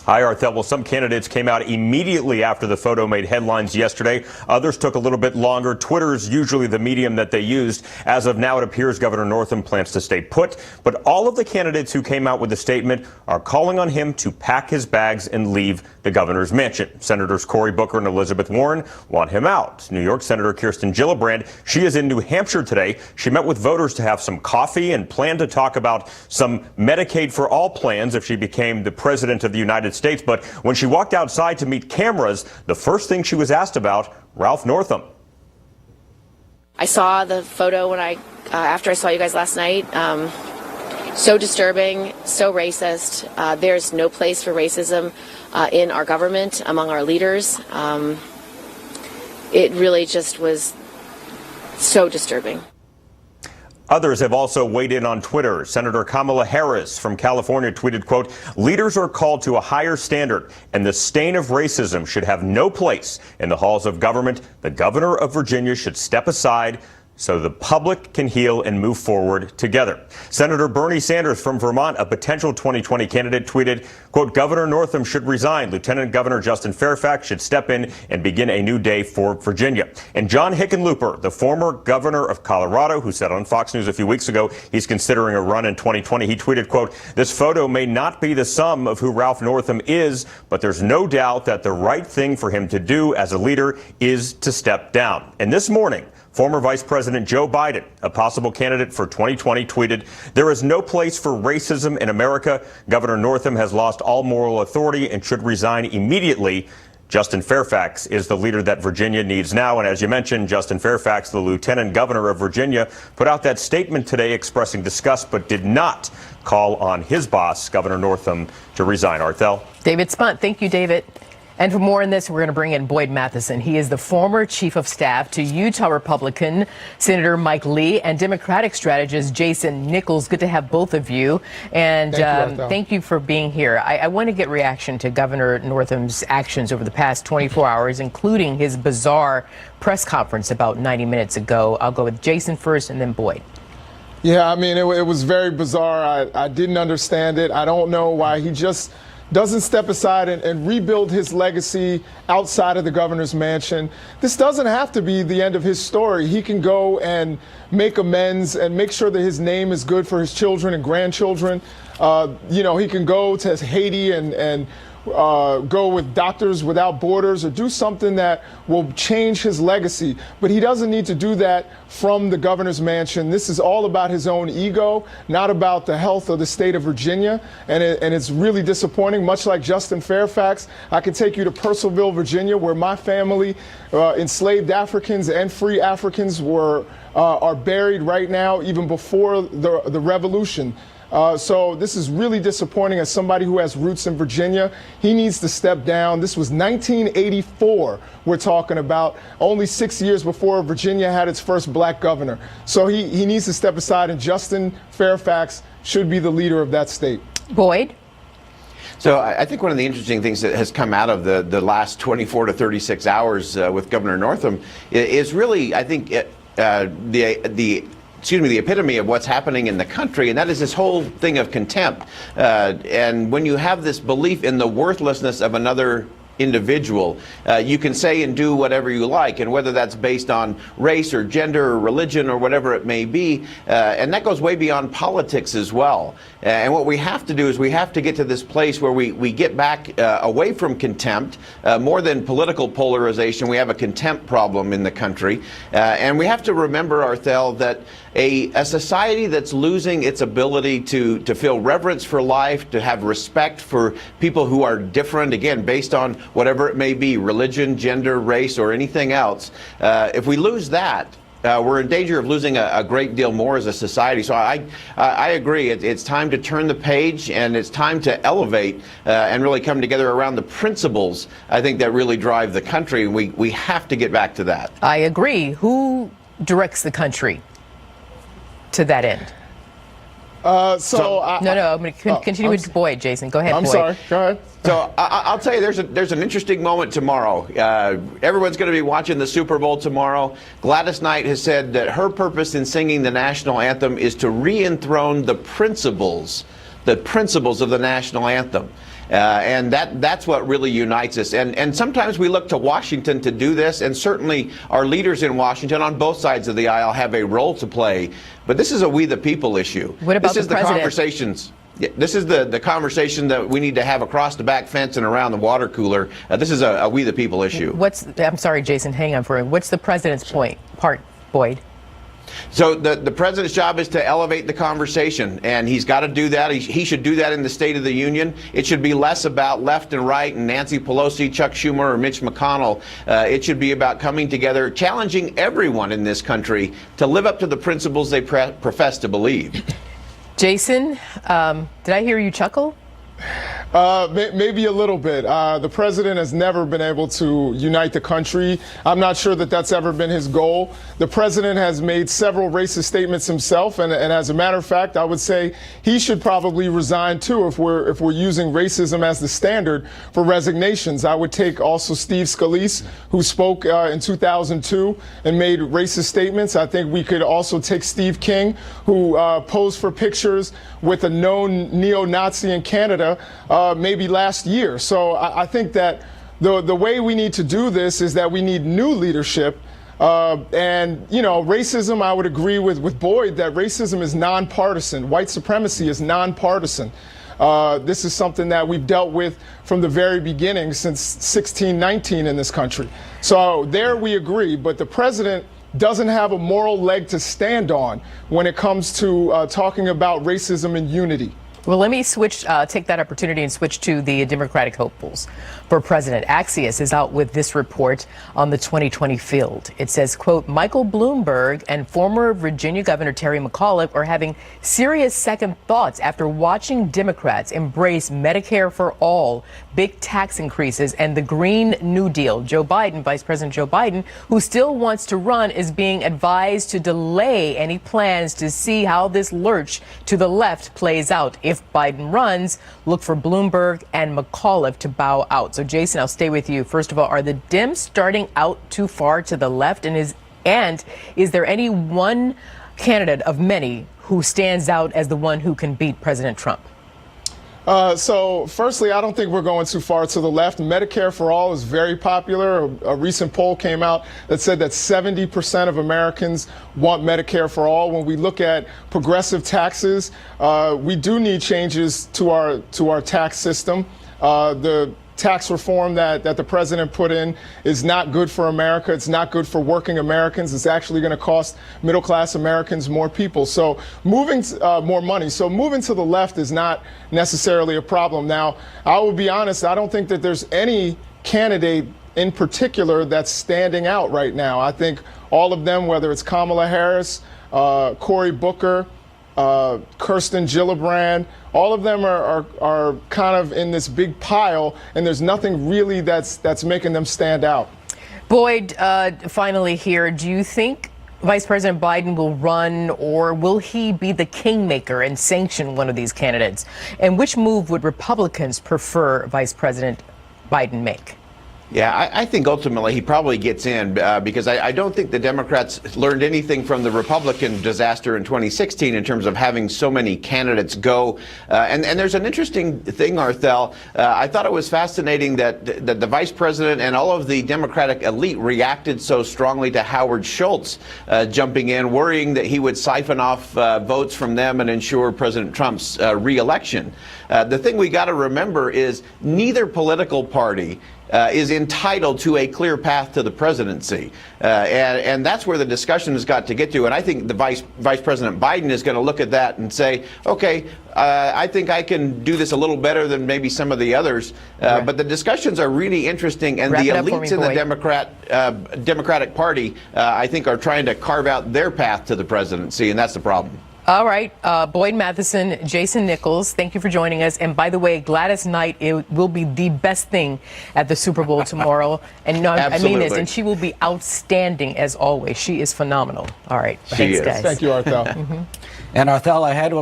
Hi, Arthel. Well, some candidates came out immediately after the photo made headlines yesterday. Others took a little bit longer. Twitter's usually the medium that they used. As of now, it appears Governor Northam plans to stay put. But all of the candidates who came out with a statement are calling on him to pack his bags and leave the governor's mansion. Senators Cory Booker and Elizabeth Warren want him out. New York Senator Kirsten Gillibrand, she is in New Hampshire today. She met with voters to have some coffee and planned to talk about some Medicaid for all plans if she became the president of the United States. But when she walked outside to meet cameras, the first thing she was asked about, Ralph Northam. I saw the photo when after I saw you guys last night. So disturbing, so racist. There's no place for racism in our government, among our leaders. It really just was so disturbing. Others have also weighed in on Twitter. Senator Kamala Harris from California tweeted, quote, "Leaders are called to a higher standard, and the stain of racism should have no place in the halls of government. The governor of Virginia should step aside so the public can heal and move forward together." Senator Bernie Sanders from Vermont, a potential 2020 candidate, tweeted, quote, "Governor Northam should resign. Lieutenant Governor Justin Fairfax should step in and begin a new day for Virginia." And John Hickenlooper, the former governor of Colorado, who said on Fox News a few weeks ago he's considering a run in 2020, he tweeted, quote, "This photo may not be the sum of who Ralph Northam is, but there's no doubt that the right thing for him to do as a leader is to step down." And this morning, former Vice President Joe Biden, a possible candidate for 2020, tweeted, "There is no place for racism in America. Governor Northam has lost all moral authority and should resign immediately. Justin Fairfax is the leader that Virginia needs now." And as you mentioned, Justin Fairfax, the Lieutenant Governor of Virginia, put out that statement today expressing disgust, but did not call on his boss, Governor Northam, to resign. Arthel. David Spunt. Thank you, David. And for more on this, we're going to bring in Boyd Matheson. He is the former chief of staff to Utah Republican Senator Mike Lee and Democratic strategist Jason Nichols. Good to have both of you. And thank you for being here. I want to get reaction to Governor Northam's actions over the past 24 hours, including his bizarre press conference about 90 minutes ago. I'll go with Jason first and then Boyd. Yeah, I mean, it was very bizarre. I didn't understand it. I don't know why he just doesn't step aside and rebuild his legacy outside of the governor's mansion. This doesn't have to be the end of his story. He can go and make amends and make sure that his name is good for his children and grandchildren. He can go to Haiti and go with Doctors Without Borders or do something that will change his legacy. But he doesn't need to do that from the governor's mansion. This is all about his own ego, not about the health of the state of Virginia. And it's really disappointing. Much like Justin Fairfax, I can take you to Purcellville, Virginia, where my family, enslaved Africans and free Africans are buried right now, even before the revolution. So this is really disappointing as somebody who has roots in Virginia. He needs to step down. This was 1984 we're talking about, only 6 years before Virginia had its first black governor. So he needs to step aside, and Justin Fairfax should be the leader of that state. Boyd? So I think one of the interesting things that has come out of the last 24 to 36 hours with Governor Northam is really, I think, the epitome of what's happening in the country, and that is this whole thing of contempt. And when you have this belief in the worthlessness of another individual, you can say and do whatever you like, and whether that's based on race or gender or religion or whatever it may be, and that goes way beyond politics as well. And what we have to do is we have to get to this place where we get back away from contempt. More than political polarization, we have a contempt problem in the country, and we have to remember, Arthel, that a society that's losing its ability to feel reverence for life, to have respect for people who are different, again, based on whatever it may be, religion, gender, race, or anything else, if we lose that, we're in danger of losing a great deal more as a society. So I agree. It's time to turn the page, and it's time to elevate and really come together around the principles, I think, that really drive the country. We have to get back to that. I agree. Who directs the country to that end? I'm going to continue with Boyd, Jason. Go ahead, Boyd. I'm sorry. Go ahead. So I'll tell you, there's an interesting moment tomorrow. Everyone's going to be watching the Super Bowl tomorrow. Gladys Knight has said that her purpose in singing the national anthem is to re-enthrone the principles of the national anthem. And that's what really unites us. And sometimes we look to Washington to do this, and certainly our leaders in Washington on both sides of the aisle have a role to play. But this is a we the people issue. What about this is the president? Conversations. Yeah, this is the conversation that we need to have across the back fence and around the water cooler. This is a we the people issue. I'm sorry, Jason, hang on for a minute. What's the president's part, Boyd? So the president's job is to elevate the conversation, and he's got to do that. He should do that in the State of the Union. It should be less about left and right and Nancy Pelosi, Chuck Schumer, or Mitch McConnell. It should be about coming together, challenging everyone in this country to live up to the principles they profess to believe. Jason, did I hear you chuckle? Maybe a little bit. The president has never been able to unite the country. I'm not sure that that's ever been his goal. The president has made several racist statements himself, and as a matter of fact, I would say he should probably resign too if we're using racism as the standard for resignations. I would take also Steve Scalise, who spoke in 2002 and made racist statements. I think we could also take Steve King, who posed for pictures with a known neo-Nazi in Canada maybe last year. So I think that the way we need to do this is that we need new leadership. And, you know, racism, I would agree with Boyd that racism is nonpartisan. White supremacy is nonpartisan. This is something that we've dealt with from the very beginning since 1619 in this country. So there we agree, but the president doesn't have a moral leg to stand on when it comes to talking about racism and unity. Well, let me take that opportunity and switch to the Democratic hopefuls for president. Axios is out with this report on the 2020 field. It says, quote, Michael Bloomberg and former Virginia Governor Terry McAuliffe are having serious second thoughts after watching Democrats embrace Medicare for all, big tax increases, and the Green New Deal. Joe Biden, Vice President Joe Biden, who still wants to run, is being advised to delay any plans to see how this lurch to the left plays out. If Biden runs, look for Bloomberg and McAuliffe to bow out. So, Jason, I'll stay with you. First of all, are the Dems starting out too far to the left? And is there any one candidate of many who stands out as the one who can beat President Trump? So, firstly, I don't think we're going too far to the left. Medicare for all is very popular. A recent poll came out that said that 70% of Americans want Medicare for all. When we look at progressive taxes, we do need changes to our tax system. The tax reform that the president put in is not good for America. It's not good for working Americans. It's actually going to cost middle-class Americans more people. So more money. So moving to the left is not necessarily a problem. Now, I will be honest, I don't think that there's any candidate in particular that's standing out right now. I think all of them, whether it's Kamala Harris, Cory Booker, Kirsten Gillibrand, all of them are kind of in this big pile, and there's nothing really that's making them stand out. Boyd, finally here, do you think Vice President Biden will run, or will he be the kingmaker and sanction one of these candidates? And which move would Republicans prefer Vice President Biden make? Yeah, I think ultimately he probably gets in because I don't think the Democrats learned anything from the Republican disaster in 2016 in terms of having so many candidates go. And there's an interesting thing, Arthel. I thought it was fascinating that the vice president and all of the Democratic elite reacted so strongly to Howard Schultz jumping in, worrying that he would siphon off votes from them and ensure President Trump's re-election. The thing we got to remember is neither political party is entitled to a clear path to the presidency. And that's where the discussion has got to get to. And I think the Vice President Biden is going to look at that and say, okay, I think I can do this a little better than maybe some of the others. But the discussions are really interesting. And the elites in the Democratic Party, I think, are trying to carve out their path to the presidency. And that's the problem. All right. Boyd Matheson, Jason Nichols, thank you for joining us. And by the way, Gladys Knight, it will be the best thing at the Super Bowl tomorrow. And no, I mean this. And she will be outstanding as always. She is phenomenal. All right. Thanks, guys. Thank you, Arthel. And Arthel, I had